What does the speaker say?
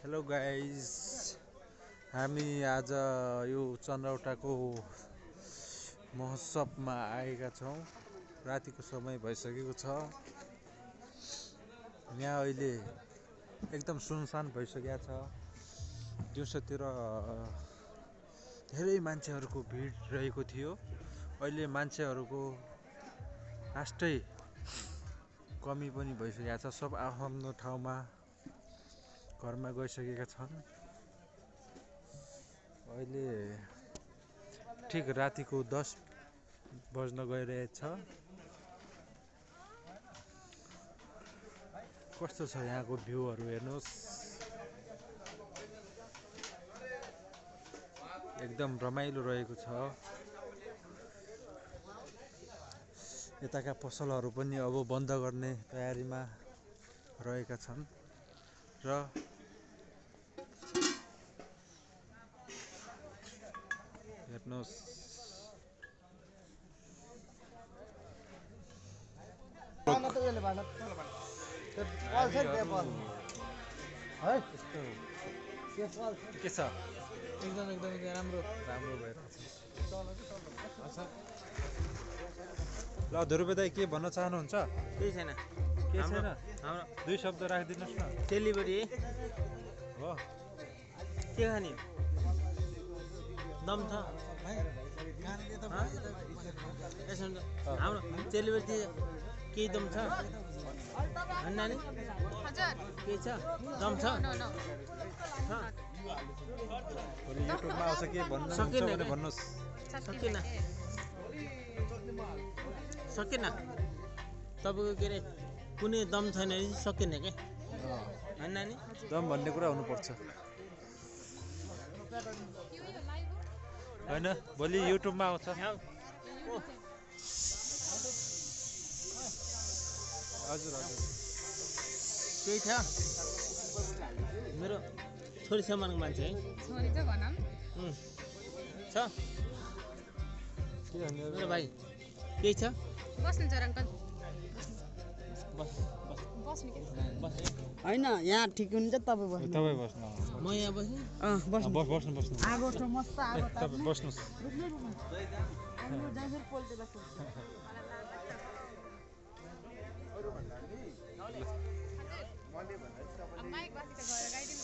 Hello guys, हामी आज यो चन्द्रौटाको महोत्सवमा आएका छौँ। रातिको समय भइसकेको छ। यहाँ अहिले एकदम सुनसान भइसकेको छ। दिउँसोतिर धेरै मान्छेहरूको भिड रहेको थियो। अहिले मान्छेहरूको आष्टै कमी पनि भइसकेको छ। सब आफ्नो ठाउँमा घरमा गइसकेका छन्। अहिले ठिक रातिको 10 बज्न गइरहेछ। कस्तो छ यहाँको भ्यूहरू हेर्नुहोस्, एकदम रमाइलो रहेको छ। यताका पसलहरू पनि अब बन्द गर्ने तयारीमा रहेका छन् र हेर्नुहोस् के छ? एकदम राम्रो भइरहेछ। ल ध्रुव दाइ, के भन्न चाहनुहुन्छ? केही छैन। के छैन? हाम्रो दुई शब्द राखिदिनुहोस् न। सेलिब्रेटी हो, के खाने? दम छ? हाम्रो सेलिब्रेटी केही दम छ? नानी के छ? दम छ? भोलि युट्युबमा आउँछ, के भन्नुहुन्छ भने भन्नुहोस्। सकेन तपाईँको के अरे कुनै दम छैन भने सकेन क्या होइन नानी? दम भन्ने कुरा हुनुपर्छ होइन? भोलि युट्युबमा आउँछ। हजुर हजुर, केही छ? मेरो छोरी समानको मान्छे है छोरी चाहिँ भनौँ छ मेरो भाइ। केही छ? बस्नुहुन्छ र अङ्कल? बस बस बस्नु के? बस होइन, यहाँ ठिक हुन्छ। तपाईँ बस्नु। तपाईँ बस्नु। म यहाँ बस्ने। बस्नु बस्नु बस्नु आगो छ मस्त आगो छ। तपाईँ बस्नुहोस्। माइक बाँकी त गएर गाइदिनु